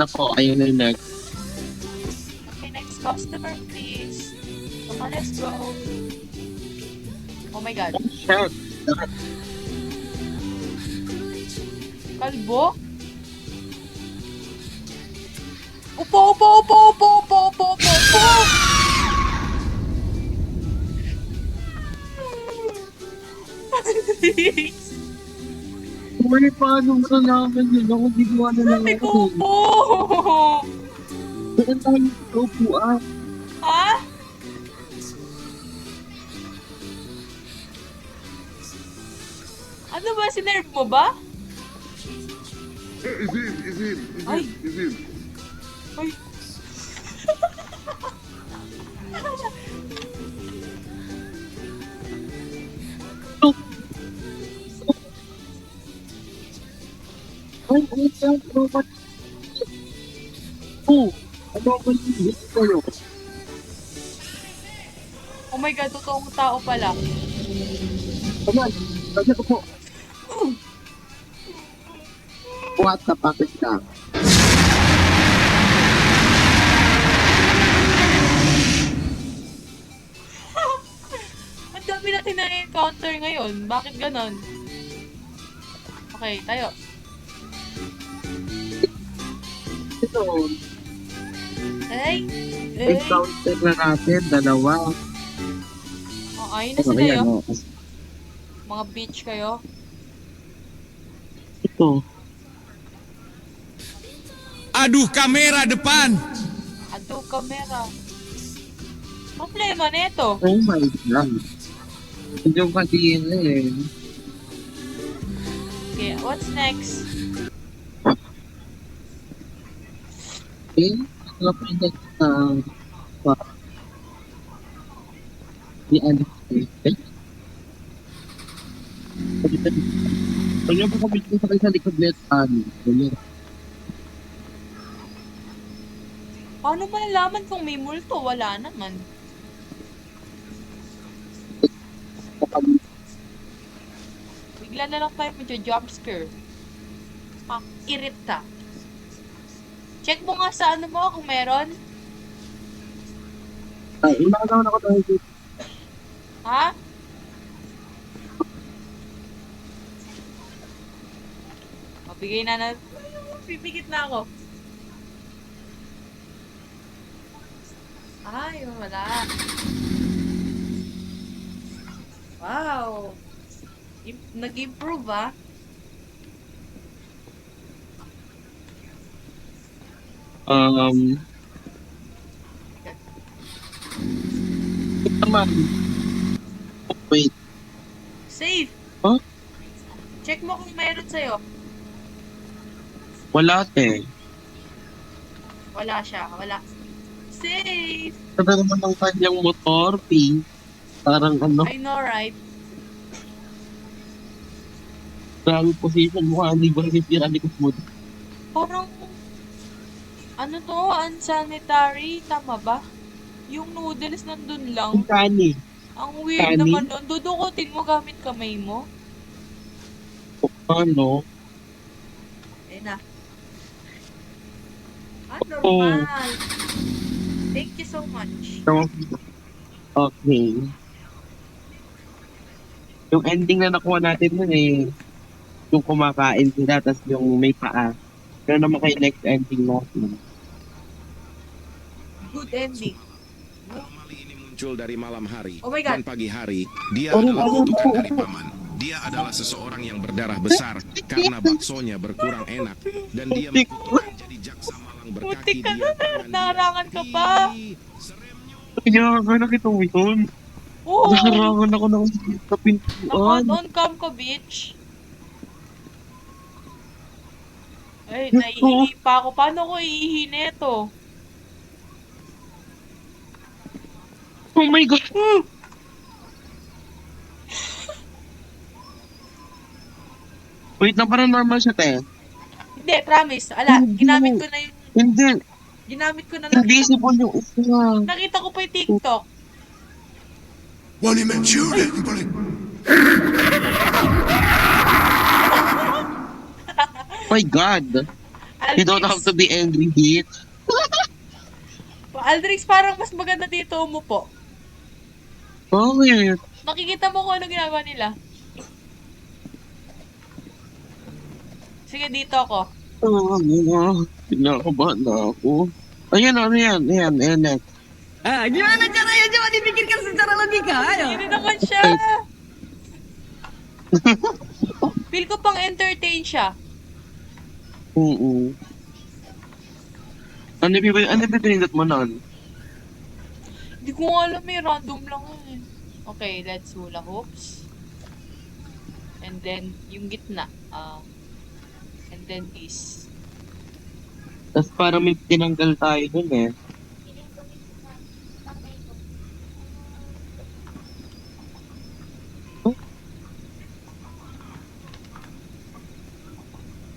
Nako, ayun na next. Okay, next customer, please. Come on, let's go. Oh my God. Shit. Kalbo? Upo, upo, upo, upo, upo, upo, upo, upo! Uy, paano mo nalaman yun? Ako di ko ano lang Sabi ko ako. upo! Saan tayo ito po Ha? Ano ba? Sinerve mo ba? Ay! Ay! Ay, robot. Oh, ano ba yung kayo? Oh my God, totoong tao pala. Ayan, kasi ko po. What the packet lang? Ang dami natin na-encounter ngayon. Bakit ganon? Okay, tayo. Ito, Ay! Ay! encounter na natin, dalawa. Oh, ayun na Ano sila yan, yun. oh. Mga bitch kayo. Ito, Aduh, kamera depan. Ato, kamera. Problema nito. oh my God. Medyo katiin eh. Okay, what's next? Eh, ano pa yung di ano eh. Kaya po kami sa kayo sa likod net ano. Paano malalaman kung may multo? Wala naman. Bigla na lang tayo medyo jumpscare. Irita. Check mo nga sa ano mo kung meron. Ay, inakaw na ko tayo dito. Ha? Mabigay na na. Pipikit na ako. Ay, wala. Wow. Nag-improve ah. Ito naman. Wait. Safe. Huh? Check mo kung meron sa'yo. Wala te. Wala siya. Wala. Safe. Sabi naman ng kanyang motor, pink. Parang ano, I know, right? grabe position mo hindi ba resistir ang likod mo. Parang, ano to, unsanitary, tama ba? Yung noodles nandun lang. Ang kani. Ang weird Kani? naman nun. Dudukutin mo gamit kamay mo. Ano? Ayun na. Normal. Thank you so much. So, okay. Yung ending na nakuha natin nun eh, yung kumakain sila, tas yung may paa. Pero naman kay next ending natin. Good ending. Anomali ini muncul dari malam hari Oh my God. dan pagi hari. Dia Oh, adalah oh, kutukan oh, dari paman. Dia adalah seseorang yang berdarah besar karena baksonya berkurang enak dan dia mengutuk menjadi jaksa malang berkaki Putik ka di na. tangan dia. Naharangan ka pa. Seremnya Kaya nga nakita mo yun. Oo. Nakarangan ako ng sa pintuan. On cam ka, bitch. Ay, naiihi pa ako. Paano ko iihi neto? Oh my God! Wait na, parang normal siya, te. Hindi, promise. Ala, ginamit ko na yung... Hindi. Ginamit ko na lang. Invisible yung isa. Nakita ko pa yung TikTok. Wani mensyure. My God. You don't have to be angry, bitch. Aldrix, parang mas maganda dito umupo. Bakit? Nakikita mo kung ano ginagawa nila. Sige, dito ako. Pinakabahan na ako. Ayan, ano yan? Ayan, ayan, next. Gimana caranya coba dipikirkan secara logika, ayo. Hindi naman siya. Feel ko pang entertain siya. Oo. Ano ba pinindot mo nun? Hindi ko nga alam eh. Random lang yun eh. Okay, let's hula hoops. And then, yung gitna. And then this. Tapos parang may tinanggal tayo dun eh.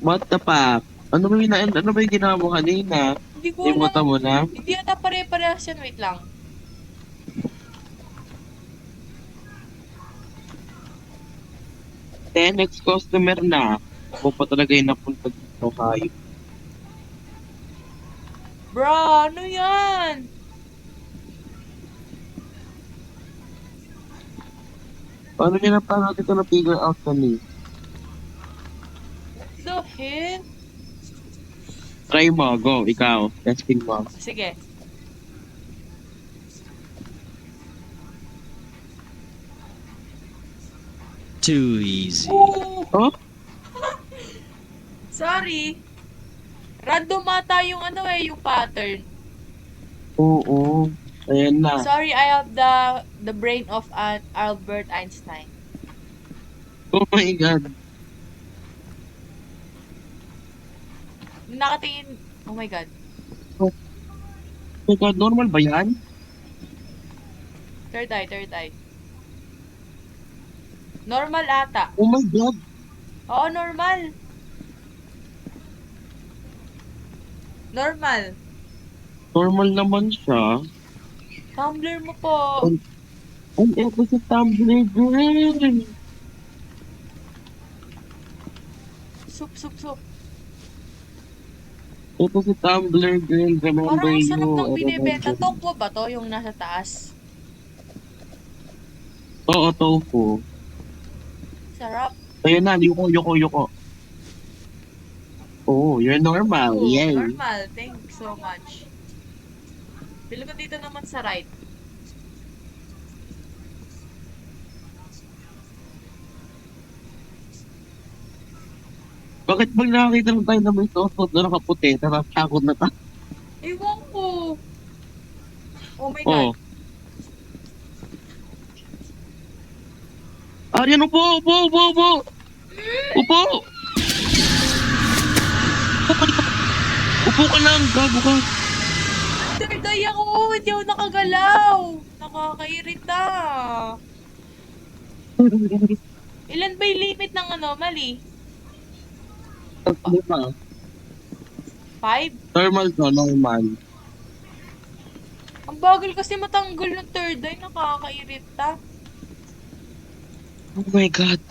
What the fuck? Ano ba yung ginawa mo kanina? Hindi ko Limutan alam. mo na? Hindi ata pare-parehas yan. Wait lang. Next customer na. Ako pa talaga yung napunta dito kayo. Bro, ano yan? Paano natin ito na-figure out kami? The hell? Try mo, go, ikaw. Testing mo. Sige. Too easy. Oh? Sorry. Random ata yung ano eh, yung pattern. Oo. Ayan na. Sorry, I have the brain of an Albert Einstein. Oh my God. Nakatingin, oh my God. Oh my God, normal ba yan? Third eye. Normal ata. Oh my God. Oo, normal. Normal. Normal naman siya. Tumbler mo po. Ang eto si Tumblr girl. Soup. Ito si Tumblr girl. Remember Parang ang you. sarap ng I binibenta. remember. Tokwa ba to? Yung nasa taas? Oo, tofu. Sarap. Ayun na, yuko. Oh, you're normal. Oo, Yay. normal. Thank you so much. Pili ko dito naman sa right. Bakit pag nakakita lang tayo na may suot na nakaputi, natatakot na tayo? Ewan ko. Oh my Oh. God. Aryan, upo! Upo! Upo ka lang, gago ka. Third eye ako. Hindi ako nakagalaw. Nakakairita. Ilan ba yung limit ng anomaly? 5? 5? Normal to, normal. Ang bagal kasi matanggal ng third eye. Nakakairita. Oh my God.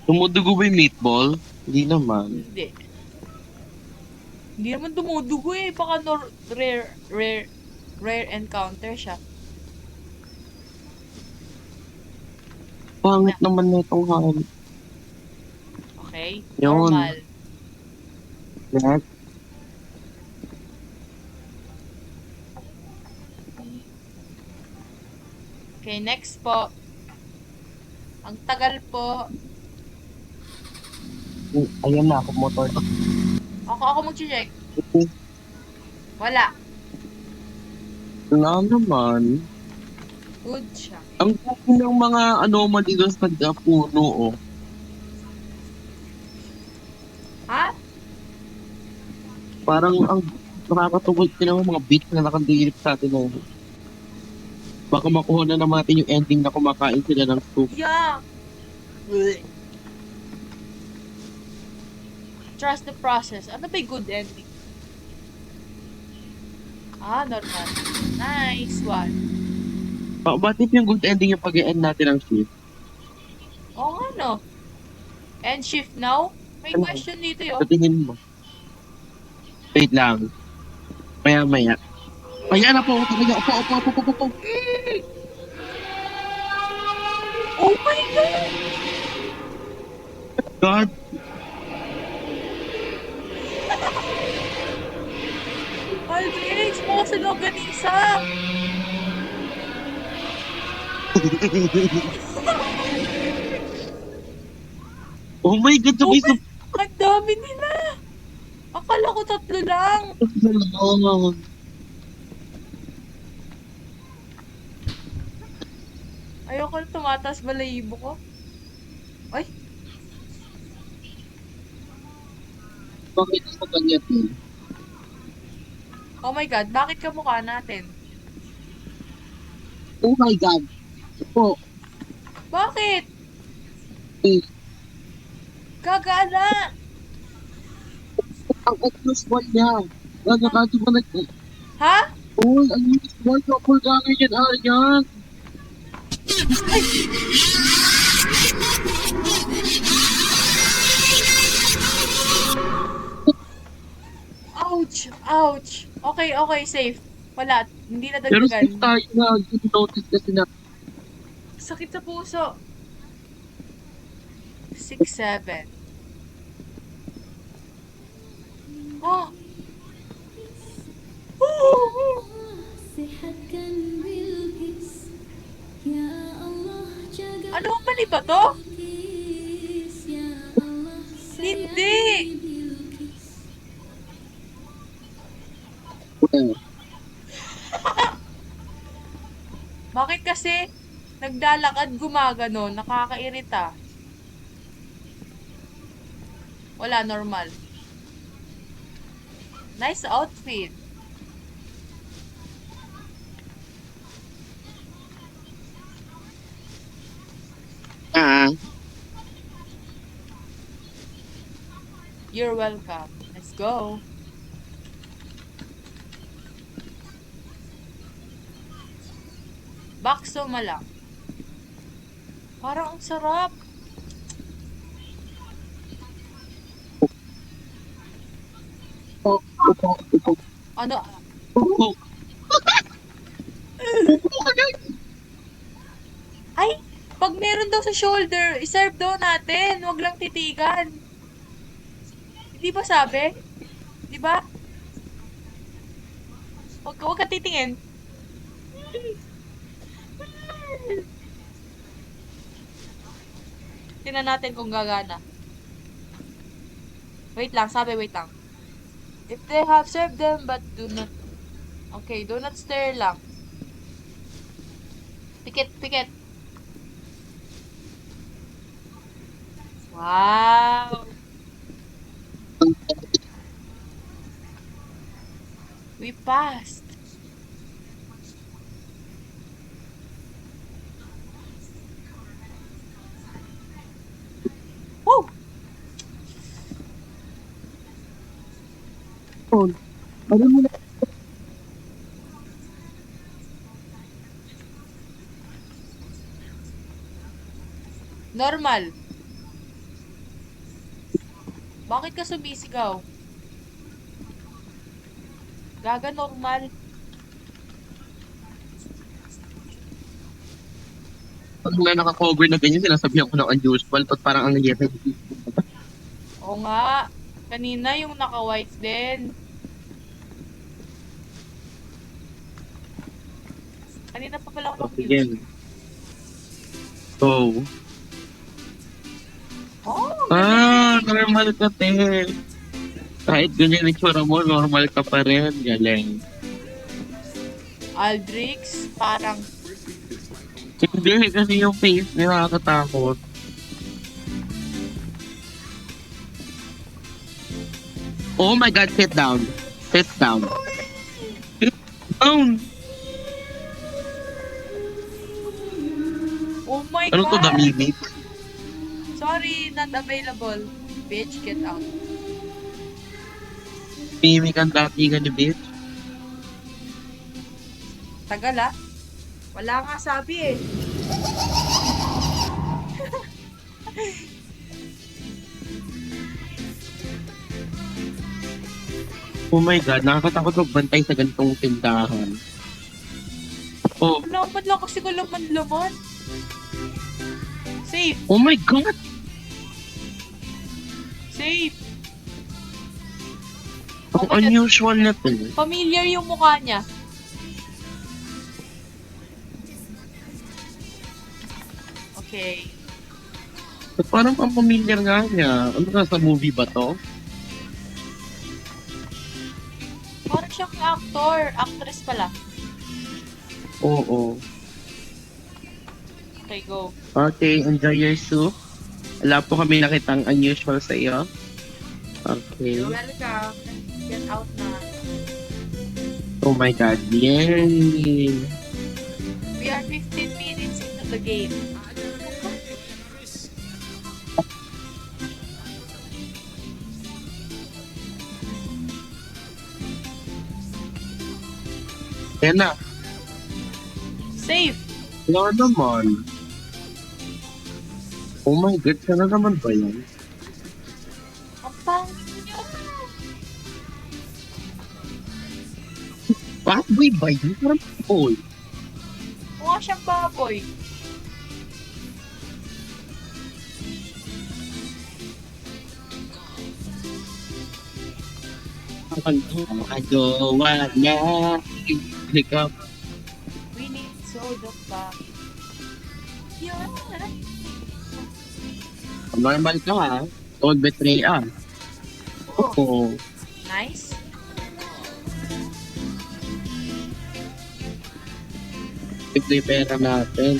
Tumudugo ba yung meatball? Hindi naman. Hindi. Hindi naman dumudugo eh. Baka rare encounter siya. Pangit naman na itong hal. Okay? Yun. Normal. Next. Okay, next po. Ang tagal po. Ayan na, ako motor. Ako mag-check. Wala. Wala naman. Good siya. Ang dami ng mga anomaly doon sa puno, oh. Ha? Parang ang nakakatugod din ng mga beats na nakandilip sa atin na baka makuha na naman natin yung ending na kumakain sila ng soup. Yeah. Blech. Trust the process. Ano ba yung good ending? Normal. Nice one. What if yung good ending yung pag-end natin ng shift? Oo nga no. End shift now? May question dito yun. Sa tingin mo. Wait lang. Maya. Ayan na po. Talaga. Opo. Oh my God! God. Aldrich, mo sa longganisa! Oh my God. Oh Sabay my... Ang dami nila! Akala ko 3 lang. lang. Ayoko na tumataas balahibo ko. Ay, Bakit sa kanya to? oh my God, bakit kamukha natin? Oh my God. Opo. Bakit? Eh, Gagana! ang unusual niya. Nakakati ba nag... Ha? Uy, ang unusual. Kapag gagawin yan, Aryan. Ouch! Ouch! Okay, safe. Wala, hindi na Pero safe dagdagan. tayo na. Hindi notice kasi na. Sakit sa puso. 6, 7. Oh! Sehatkan Bilqis, ya Allah jaga Ano ang mali ba to? Bilqis, ya Allah Hindi! sayangi Bilqis. Well, Bakit kasi naglalakad gumagano, nakakairita. Wala, normal. Nice outfit. ah, You're welcome. Let's go. Bakso malang. Parang ang sarap. opo. Ano? Opo. Ay! Pag meron daw sa shoulder, iserve daw natin. Huwag lang titigan. Di ba sabi? Di ba? Huwag ka titingin. Tingnan natin kung gagana. Wait lang, sabi wait lang. If they have served them but do not... Okay, do not stir lang. Pikit. Wow! We passed. Woo! Ano mo na? Normal. Bakit ka sumisigaw? Gaga normal. Pag na naka-cover na ganyan, sinasabihan ko ng unusual. Ba't parang ang nangyayari? Oo nga. Kanina yung naka-white din. Kanina pa pala ako Okay, confused. yan. So, Oh, normal ka, te. Kahit ganyan yung tsura mo, normal ka pa rin. Galing. Aldrix, parang Hindi, kasi yung face niya nakakatakot. Oh my God, sit down. Sit down. Sit down. oh my Ano to, God. damimik? Sorry, not available. Bitch, get out. Mimik ang datingan ni bitch. Tagal ah. Wala nga sabi eh. Oh my God, nakakatakot magbantay sa ganitong tindahan. Oh, Wala man lang kasi kalaman-laman. Safe! oh my God! Safe! Ang Oh my God. unusual na to. Familiar yung mukha niya. Okay. Ba't parang pampamilyar nga niya? Ano ka sa movie ba to? Parang siyang actor. Actress pala. Oo. Okay, go. Okay, enjoy your soup. Wala po kami nakitang unusual sa iyo. Okay. You're welcome. Get out na. Oh my God, yay! We are 15 minutes into the game. Yan na. Safe! Wala naman. Oh my God, sana naman ba yan? Ang pangit niyo. Baboy ba yun? Parang baboy. Mukha siyang baboy. Adowa na. Hiccup. We need soda pop. Yun. Normal ka ha. Don't betray ah. Oh, Oo. nice. Ito yung pera natin.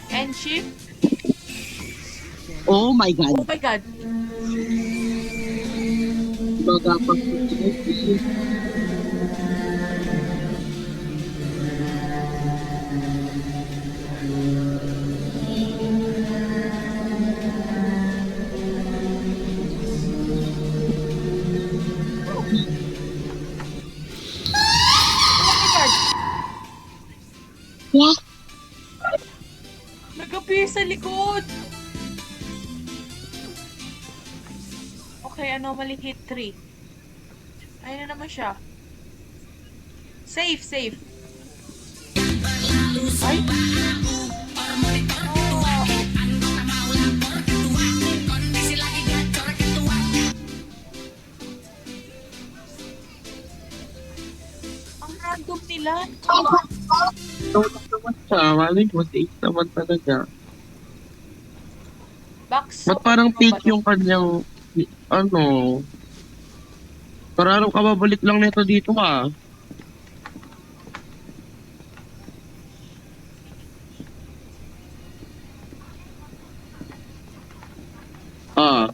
And shift. Oh my God. Oh my God. Magapang Oh my God. What? Nag-appear sa likod. Okay, anomaly hit 3. Ayun na naman siya. Safe, safe. Ay? Ang random nila. Ito naman siya. Mali mo, safe naman talaga. Box. Ba't parang fake yung kanyang, ano, parang kababalik lang nito dito ah. Ah,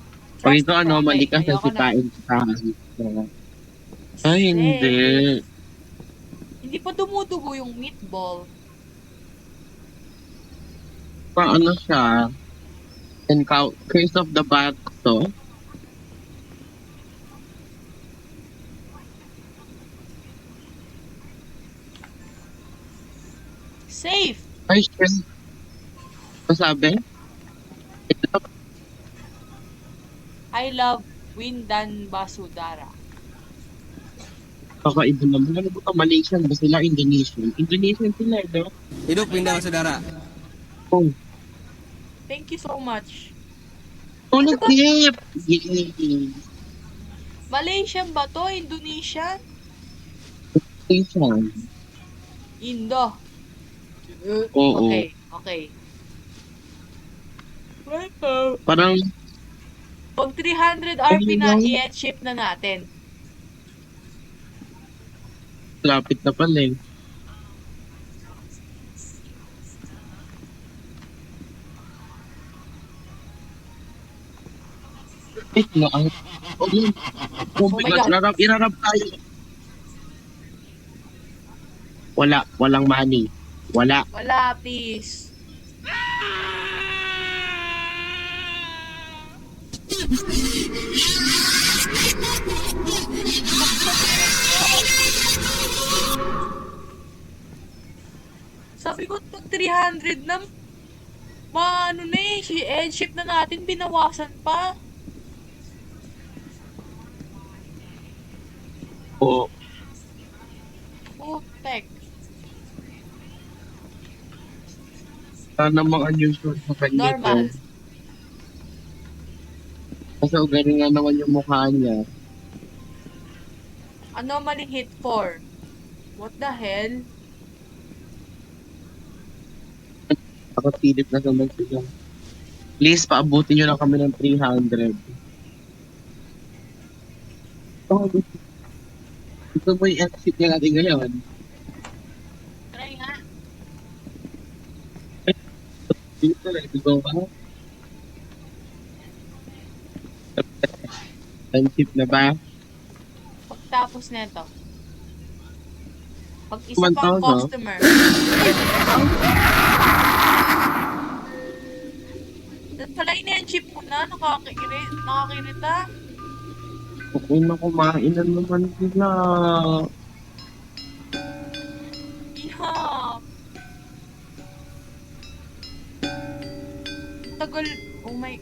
pag ito ano, mali ka sa Ayoko na. sikain sa Ay, hindi. Hindi pa dumudugo yung meatball. Paano siya? Curse of the Bat to? Safe! Ay, sure. Masabi? I love Windan Basudara. Kakaiba naman. Ano ba ka? Malaysian ba sila? Indonesian? Indonesian sila, no? Hidup Winda Saudara. Oh. Thank you so much. Oh, nag-tip! Yay! Malaysian ba to? Indonesian? Malaysian. Indo. Oo. Okay, okay. Welcome. Parang, Pag 300 RP na, Ayun. i-ship na natin. lapit na pala eh. Wait na ang... Oh, yun. Oh my my God, God. irarap tayo. Wala, walang money. Wala. Wala, please. Sabi ko, pag 300 na, maano na eh, si ship na natin, binawasan pa. Oo. Putek. Sana mga unusual sa kanya to. Normal. Kasi ganun nga naman yung mukha niya. Anomaly hit 4. What the hell? Nakasilip na naman sila. Please, paabutin nyo na kami ng 300. Oh, gusto mo yung exit niya natin ngayon? Try nga. Dito, let's go ba? Friendship na ba? Pagtapos nito. Pag isa Kuman pang to, no? customer. Doon pala ina-chip ko na. Nakakirita. Okay na kumain na naman sila. Ihap. Tagal. Oh my.